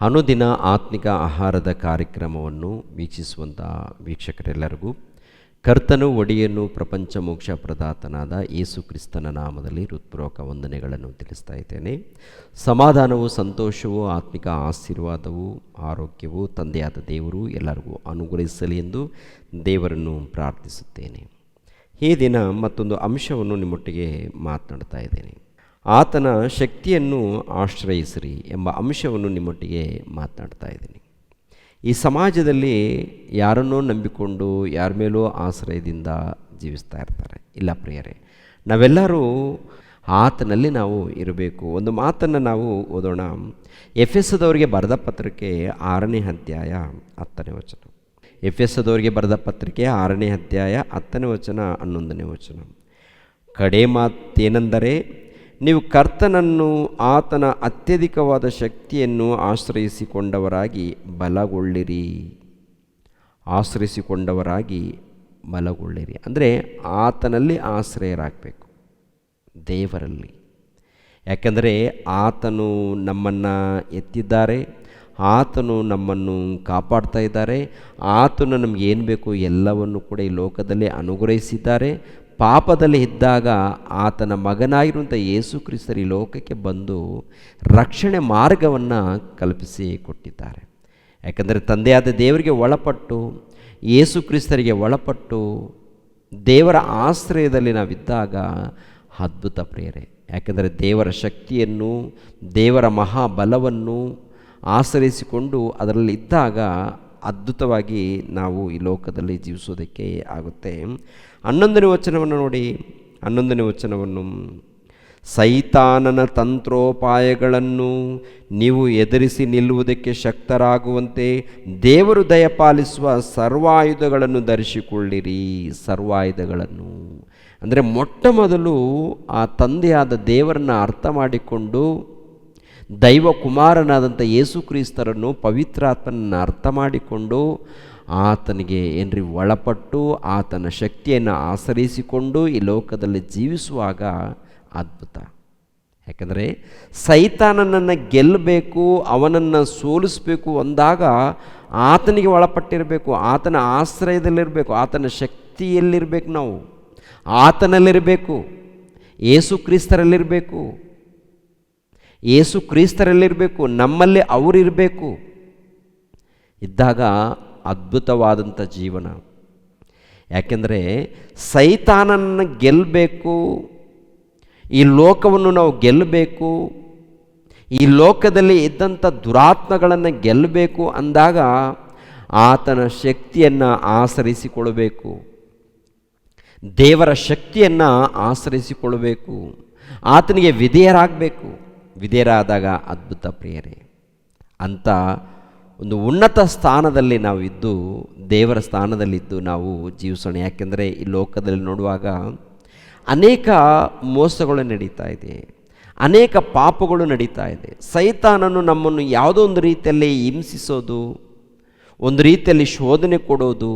ಅನುದಿನ ಆತ್ಮಿಕ ಆಹಾರದ ಕಾರ್ಯಕ್ರಮವನ್ನು ವೀಕ್ಷಿಸುವಂಥ ವೀಕ್ಷಕರೆಲ್ಲರಿಗೂ ಕರ್ತನು ಒಡೆಯನು ಪ್ರಪಂಚ ಮೋಕ್ಷ ಪ್ರದಾತನಾದ ಯೇಸು ಕ್ರಿಸ್ತನ ನಾಮದಲ್ಲಿ ಹೃತ್ಪೂರ್ವಕ ವಂದನೆಗಳನ್ನು ತಿಳಿಸ್ತಾ ಇದ್ದೇನೆ. ಸಮಾಧಾನವು, ಸಂತೋಷವು, ಆತ್ಮಿಕ ಆಶೀರ್ವಾದವು, ಆರೋಗ್ಯವು ತಂದೆಯಾದ ದೇವರು ಎಲ್ಲರಿಗೂ ಅನುಗ್ರಹಿಸಲಿ ಎಂದು ದೇವರನ್ನು ಪ್ರಾರ್ಥಿಸುತ್ತೇನೆ. ಈ ದಿನ ಮತ್ತೊಂದು ಅಂಶವನ್ನು ನಿಮ್ಮೊಟ್ಟಿಗೆ ಮಾತನಾಡ್ತಾ ಇದ್ದೇನೆ. ಆತನ ಶಕ್ತಿಯನ್ನು ಆಶ್ರಯಿಸಿರಿ ಎಂಬ ಅಂಶವನ್ನು ನಿಮ್ಮೊಟ್ಟಿಗೆ ಮಾತನಾಡ್ತಾ ಇದ್ದೀನಿ. ಈ ಸಮಾಜದಲ್ಲಿ ಯಾರನ್ನೋ ನಂಬಿಕೊಂಡು ಯಾರ ಮೇಲೋ ಆಶ್ರಯದಿಂದ ಜೀವಿಸ್ತಾ ಇರ್ತಾರೆ. ಇಲ್ಲ ಪ್ರಿಯರೇ, ನಾವೆಲ್ಲರೂ ಆತನಲ್ಲಿ ನಾವು ಇರಬೇಕು. ಒಂದು ಮಾತನ್ನು ನಾವು ಓದೋಣ. ಎಫೆಸದವರಿಗೆ ಬರೆದ ಪತ್ರಿಕೆ 6ನೇ ಅಧ್ಯಾಯ 10ನೇ ವಚನ. ಎಫೆಸದವರಿಗೆ ಬರೆದ ಪತ್ರಿಕೆ 6ನೇ ಅಧ್ಯಾಯ 10ನೇ ವಚನ 11ನೇ ವಚನ. ಕಡೆ ಮಾತೇನೆಂದರೆ, ನೀವು ಕರ್ತನನ್ನು ಆತನ ಅತ್ಯಧಿಕವಾದ ಶಕ್ತಿಯನ್ನು ಆಶ್ರಯಿಸಿಕೊಂಡವರಾಗಿ ಬಲಗೊಳ್ಳಿರಿ. ಅಂದರೆ ಆತನಲ್ಲಿ ಆಶ್ರಯರಾಗಬೇಕು, ದೇವರಲ್ಲಿ. ಯಾಕೆಂದರೆ ಆತನು ನಮ್ಮನ್ನು ಎತ್ತಿದ್ದಾರೆ, ಆತನು ನಮ್ಮನ್ನು ಕಾಪಾಡ್ತಾ ಇದ್ದಾರೆ, ಆತನು ನಮಗೆ ಏನು ಬೇಕು ಎಲ್ಲವನ್ನು ಕೂಡ ಈ ಲೋಕದಲ್ಲಿ ಅನುಗ್ರಹಿಸಿದ್ದಾರೆ. ಪಾಪದಲ್ಲಿ ಇದ್ದಾಗ ಆತನ ಮಗನಾಗಿರುವಂಥ ಯೇಸು ಕ್ರಿಸ್ತರು ಈ ಲೋಕಕ್ಕೆ ಬಂದು ರಕ್ಷಣೆ ಮಾರ್ಗವನ್ನು ಕಲ್ಪಿಸಿ ಕೊಟ್ಟಿದ್ದಾರೆ. ಯಾಕಂದರೆ ತಂದೆಯಾದ ದೇವರಿಗೆ ಒಳಪಟ್ಟು, ಯೇಸು ಕ್ರಿಸ್ತರಿಗೆ ಒಳಪಟ್ಟು ದೇವರ ಆಶ್ರಯದಲ್ಲಿ ನಾವಿದ್ದಾಗ ಅದ್ಭುತ ಪ್ರಿಯರೇ. ಯಾಕೆಂದರೆ ದೇವರ ಶಕ್ತಿಯನ್ನು, ದೇವರ ಮಹಾಬಲವನ್ನು ಆಶ್ರಯಿಸಿಕೊಂಡು ಅದರಲ್ಲಿ ಇದ್ದಾಗ ಅದ್ಭುತವಾಗಿ ನಾವು ಈ ಲೋಕದಲ್ಲಿ ಜೀವಿಸೋದಕ್ಕೆ ಆಗುತ್ತೆ. 11ನೇ ವಚನವನ್ನು ನೋಡಿ. 11ನೇ ವಚನವನ್ನು, ಸೈತಾನನ ತಂತ್ರೋಪಾಯಗಳನ್ನು ನೀವು ಎದುರಿಸಿ ನಿಲ್ಲುವುದಕ್ಕೆ ಶಕ್ತರಾಗುವಂತೆ ದೇವರು ದಯಪಾಲಿಸುವ ಸರ್ವಾಯುಧಗಳನ್ನು ಧರಿಸಿಕೊಳ್ಳಿರಿ. ಸರ್ವಾಯುಧಗಳನ್ನು ಅಂದರೆ ಮೊಟ್ಟ ಮೊದಲು ಆ ತಂದೆಯಾದ ದೇವರನ್ನು ಅರ್ಥ ಮಾಡಿಕೊಂಡು ದೈವ ಕುಮಾರನಾದಂಥ ಯೇಸು ಕ್ರಿಸ್ತರನ್ನು, ಪವಿತ್ರಾತ್ಮನನ್ನು ಅರ್ಥ ಮಾಡಿಕೊಂಡು ಆತನಿಗೆ ಒಳಪಟ್ಟು ಆತನ ಶಕ್ತಿಯನ್ನು ಆಶ್ರಯಿಸಿಕೊಂಡು ಈ ಲೋಕದಲ್ಲಿ ಜೀವಿಸುವಾಗ ಅದ್ಭುತ. ಯಾಕಂದರೆ ಸೈತಾನನನ್ನು ಗೆಲ್ಲಬೇಕು, ಅವನನ್ನು ಸೋಲಿಸಬೇಕು ಅಂದಾಗ ಆತನಿಗೆ ಒಳಪಟ್ಟಿರಬೇಕು, ಆತನ ಆಶ್ರಯದಲ್ಲಿರಬೇಕು, ಆತನ ಶಕ್ತಿಯಲ್ಲಿರಬೇಕು. ನಾವು ಆತನಲ್ಲಿರಬೇಕು, ಯೇಸು ಕ್ರಿಸ್ತರಲ್ಲಿರಬೇಕು, ಯೇಸು ಕ್ರಿಸ್ತರಲ್ಲಿರಬೇಕು, ನಮ್ಮಲ್ಲಿ ಅವರಿರಬೇಕು. ಇದ್ದಾಗ ಅದ್ಭುತವಾದಂಥ ಜೀವನ. ಯಾಕೆಂದರೆ ಸೈತಾನನ್ನು ಗೆಲ್ಲಬೇಕು, ಈ ಲೋಕವನ್ನು ನಾವು ಗೆಲ್ಲಬೇಕು, ಈ ಲೋಕದಲ್ಲಿ ಇದ್ದಂಥ ದುರಾತ್ಮಗಳನ್ನು ಗೆಲ್ಲಬೇಕು ಅಂದಾಗ ಆತನ ಶಕ್ತಿಯನ್ನು ಆಶ್ರಯಿಸಿಕೊಳ್ಳಬೇಕು, ದೇವರ ಶಕ್ತಿಯನ್ನು ಆಶ್ರಯಿಸಿಕೊಳ್ಳಬೇಕು, ಆತನಿಗೆ ವಿಧೇಯರಾಗಬೇಕು. ವಿಧೇಯರಾದಾಗ ಅದ್ಭುತ ಪ್ರಿಯರೇ. ಅಂಥ ಒಂದು ಉನ್ನತ ಸ್ಥಾನದಲ್ಲಿ ನಾವು ಇದ್ದು, ದೇವರ ಸ್ಥಾನದಲ್ಲಿದ್ದು ನಾವು ಜೀವಿಸೋಣ. ಯಾಕೆಂದರೆ ಈ ಲೋಕದಲ್ಲಿ ನೋಡುವಾಗ ಅನೇಕ ಮೋಸಗಳು ನಡೀತಾ ಇದೆ, ಅನೇಕ ಪಾಪಗಳು ನಡೀತಾ ಇದೆ. ಸೈತಾನನು ನಮ್ಮನ್ನು ಯಾವುದೋ ಒಂದು ರೀತಿಯಲ್ಲಿ ಹಿಂಸಿಸೋದು, ಒಂದು ರೀತಿಯಲ್ಲಿ ಶೋಧನೆ ಕೊಡೋದು,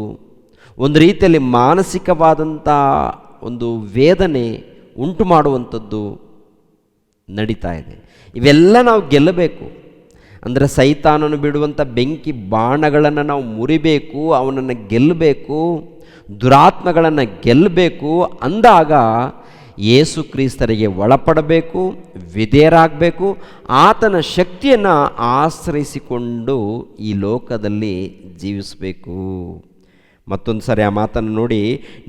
ಒಂದು ರೀತಿಯಲ್ಲಿ ಮಾನಸಿಕವಾದಂಥ ಒಂದು ವೇದನೆ ಉಂಟು ಮಾಡುವಂಥದ್ದು ನಡೀತಾ ಇದೆ. ಇವೆಲ್ಲ ನಾವು ಗೆಲ್ಲಬೇಕು. ಅಂದರೆ ಸೈತಾನನು ಬಿಡುವಂಥ ಬೆಂಕಿ ಬಾಣಗಳನ್ನು ನಾವು ಮುರಿಬೇಕು, ಅವನನ್ನು ಗೆಲ್ಲಬೇಕು, ದುರಾತ್ಮಗಳನ್ನು ಗೆಲ್ಲಬೇಕು ಅಂದಾಗ ಯೇಸು ಕ್ರಿಸ್ತರಿಗೆ ಒಳಪಡಬೇಕು, ವಿಧೇಯರಾಗಬೇಕು, ಆತನ ಶಕ್ತಿಯನ್ನು ಆಶ್ರಯಿಸಿಕೊಂಡು ಈ ಲೋಕದಲ್ಲಿ ಜೀವಿಸಬೇಕು. ಮತ್ತೊಂದು ಸಾರಿ ಆ ಮಾತನ್ನು ನೋಡಿ.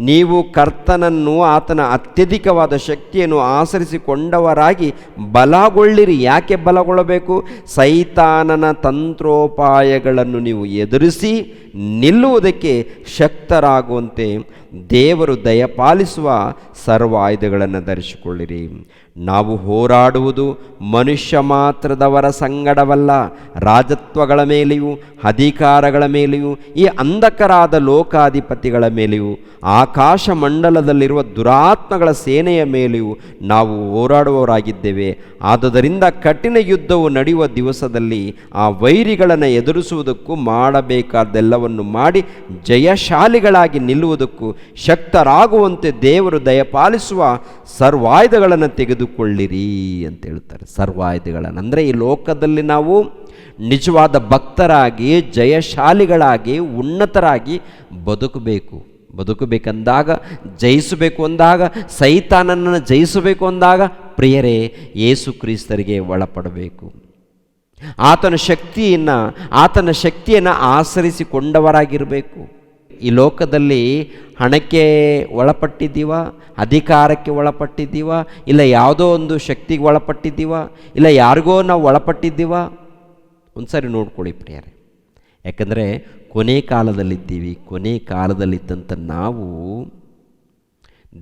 ನೀವು ಕರ್ತನನ್ನು ಆತನ ಅತ್ಯಧಿಕವಾದ ಶಕ್ತಿಯನ್ನು ಆಶ್ರಯಿಸಿಕೊಂಡವರಾಗಿ ಬಲಗೊಳ್ಳಿರಿ. ಯಾಕೆ ಬಲಗೊಳ್ಳಬೇಕು? ಸೈತಾನನ ತಂತ್ರೋಪಾಯಗಳನ್ನು ನೀವು ಎದುರಿಸಿ ನಿಲ್ಲುವುದಕ್ಕೆ ಶಕ್ತರಾಗುವಂತೆ ದೇವರು ದಯಪಾಲಿಸುವ ಸರ್ವಾಯುಧಗಳನ್ನು ಧರಿಸಿಕೊಳ್ಳಿರಿ. ನಾವು ಹೋರಾಡುವುದು ಮನುಷ್ಯ ಮಾತ್ರದವರ ಸಂಗಡವಲ್ಲ, ರಾಜತ್ವಗಳ ಮೇಲೆಯೂ ಅಧಿಕಾರಗಳ ಮೇಲೆಯೂ ಈ ಅಂಧಕರಾದ ಲೋಕಾಧಿಪತಿಗಳ ಮೇಲೆಯೂ ಆಕಾಶ ಮಂಡಲದಲ್ಲಿರುವ ದುರಾತ್ಮಗಳ ಸೇನೆಯ ಮೇಲೆಯೂ ನಾವು ಹೋರಾಡುವವರಾಗಿದ್ದೇವೆ. ಆದುದರಿಂದ ಕಠಿಣ ಯುದ್ಧವು ನಡೆಯುವ ದಿವಸದಲ್ಲಿ ಆ ವೈರಿಗಳನ್ನು ಎದುರಿಸುವುದಕ್ಕೂ ಮಾಡಬೇಕಾದ್ದೆಲ್ಲವನ್ನು ಮಾಡಿ ಜಯಶಾಲಿಗಳಾಗಿ ನಿಲ್ಲುವುದಕ್ಕೂ ಶಕ್ತರಾಗುವಂತೆ ದೇವರು ದಯಪಾಲಿಸುವ ಸರ್ವಾಯುಧಗಳನ್ನು ತೆಗೆದುಕೊಳ್ಳಿರಿ ಅಂತ ಹೇಳ್ತಾರೆ. ಸರ್ವಾಯುಧಗಳನ್ನು ಅಂದರೆ ಈ ಲೋಕದಲ್ಲಿ ನಾವು ನಿಜವಾದ ಭಕ್ತರಾಗಿ, ಜಯಶಾಲಿಗಳಾಗಿ, ಉನ್ನತರಾಗಿ ಬದುಕಬೇಕಂದಾಗ, ಜಯಿಸಬೇಕು ಅಂದಾಗ, ಸೈತಾನನನ್ನು ಜಯಿಸಬೇಕು ಅಂದಾಗ ಪ್ರಿಯರೇ ಯೇಸು ಕ್ರಿಸ್ತರಿಗೆ ಒಳಪಡಬೇಕು. ಆತನ ಶಕ್ತಿಯನ್ನು ಆಚರಿಸಿಕೊಂಡವರಾಗಿರಬೇಕು. ಈ ಲೋಕದಲ್ಲಿ ಹಣಕ್ಕೆ ಒಳಪಟ್ಟಿದ್ದೀವ, ಅಧಿಕಾರಕ್ಕೆ ಒಳಪಟ್ಟಿದ್ದೀವ, ಇಲ್ಲ ಯಾವುದೋ ಒಂದು ಶಕ್ತಿಗೆ ಒಳಪಟ್ಟಿದ್ದೀವ, ಇಲ್ಲ ಯಾರಿಗೋ ನಾವು ಒಳಪಟ್ಟಿದ್ದೀವ? ಒಂದು ಸಾರಿ ನೋಡ್ಕೊಳ್ಳಿ ಪ್ರಿಯರೇ. ಯಾಕಂದರೆ ಕೊನೆ ಕಾಲದಲ್ಲಿದ್ದಂಥ ನಾವು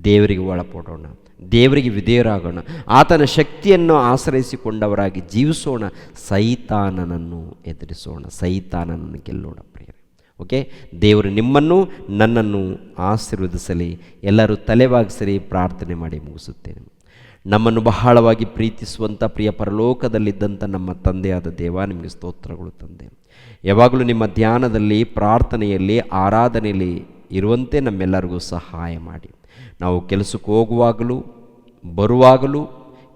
ದೇವರಿಗೆ ಒಳಪಡೋಣ, ದೇವರಿಗೆ ವಿಧೇಯರಾಗೋಣ, ಆತನ ಶಕ್ತಿಯನ್ನು ಆಶ್ರಯಿಸಿಕೊಂಡವರಾಗಿ ಜೀವಿಸೋಣ, ಸೈತಾನನನ್ನು ಎದುರಿಸೋಣ, ಸೈತಾನನನ್ನು ಗೆಲ್ಲೋಣ ಪ್ರಿಯರೇ. ಓಕೆ, ದೇವರು ನಿಮ್ಮನ್ನು ನನ್ನನ್ನು ಆಶೀರ್ವದಿಸಲಿ. ಎಲ್ಲರೂ ತಲೆಬಾಗಿಸಿರಿ, ಪ್ರಾರ್ಥನೆ ಮಾಡಿ ಮುಗಿಸುತ್ತೇನೆ. ನಮ್ಮನ್ನು ಬಹಳವಾಗಿ ಪ್ರೀತಿಸುವಂಥ ಪ್ರಿಯ ಪರಲೋಕದಲ್ಲಿದ್ದಂಥ ನಮ್ಮ ತಂದೆಯಾದ ದೇವ, ನಿಮಗೆ ಸ್ತೋತ್ರಗಳು ತಂದೆ. ಯಾವಾಗಲೂ ನಿಮ್ಮ ಧ್ಯಾನದಲ್ಲಿ, ಪ್ರಾರ್ಥನೆಯಲ್ಲಿ, ಆರಾಧನೆಯಲ್ಲಿ ಇರುವಂತೆ ನಮ್ಮೆಲ್ಲರಿಗೂ ಸಹಾಯ ಮಾಡಿ. ನಾವು ಕೆಲಸಕ್ಕೆ ಹೋಗುವಾಗಲೂ, ಬರುವಾಗಲೂ,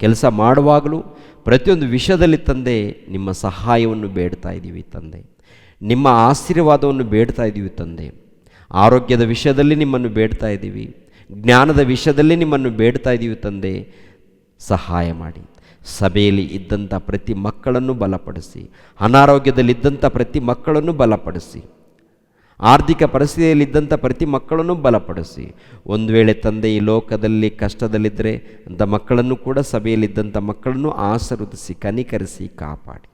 ಕೆಲಸ ಮಾಡುವಾಗಲೂ, ಪ್ರತಿಯೊಂದು ವಿಷಯದಲ್ಲಿ ತಂದೆ ನಿಮ್ಮ ಸಹಾಯವನ್ನು ಬೇಡ್ತಾ ಇದ್ದೀವಿ ತಂದೆ. ನಿಮ್ಮ ಆಶೀರ್ವಾದವನ್ನು ಬೇಡ್ತಾ ಇದ್ದೀವಿ ತಂದೆ. ಆರೋಗ್ಯದ ವಿಷಯದಲ್ಲಿ ನಿಮ್ಮನ್ನು ಬೇಡ್ತಾ ಇದ್ದೀವಿ, ಜ್ಞಾನದ ವಿಷಯದಲ್ಲಿ ನಿಮ್ಮನ್ನು ಬೇಡ್ತಾ ಇದ್ದೀವಿ ತಂದೆ. ಸಹಾಯ ಮಾಡಿ. ಸಭೆಯಲ್ಲಿ ಇದ್ದಂಥ ಪ್ರತಿ ಮಕ್ಕಳನ್ನು ಬಲಪಡಿಸಿ, ಅನಾರೋಗ್ಯದಲ್ಲಿದ್ದಂಥ ಪ್ರತಿ ಮಕ್ಕಳನ್ನು ಬಲಪಡಿಸಿ, ಆರ್ಥಿಕ ಪರಿಸ್ಥಿತಿಯಲ್ಲಿದ್ದಂಥ ಪ್ರತಿ ಮಕ್ಕಳನ್ನು ಬಲಪಡಿಸಿ. ಒಂದು ವೇಳೆ ತಂದೆ ಈ ಲೋಕದಲ್ಲಿ ಕಷ್ಟದಲ್ಲಿದ್ದರೆ ಅಂಥ ಮಕ್ಕಳನ್ನು ಕೂಡ, ಸಭೆಯಲ್ಲಿದ್ದಂಥ ಮಕ್ಕಳನ್ನು ಆಶೀರ್ವದಿಸಿ, ಕನಿಕರಿಸಿ, ಕಾಪಾಡಿ.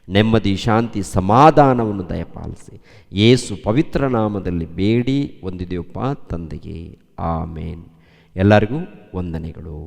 ನೆಮ್ಮದಿ, ಶಾಂತಿ, ಸಮಾಧಾನವನ್ನು ದಯಪಾಲಿಸಿ. ಯೇಸು ಪವಿತ್ರ ನಾಮದಲ್ಲಿ ಬೇಡಿ ಹೊಂದಿದೆಯಪ್ಪ ತಂದೆಗೆ. ಆಮೇನ್. ಎಲ್ಲರಿಗೂ ವಂದನೆಗಳು.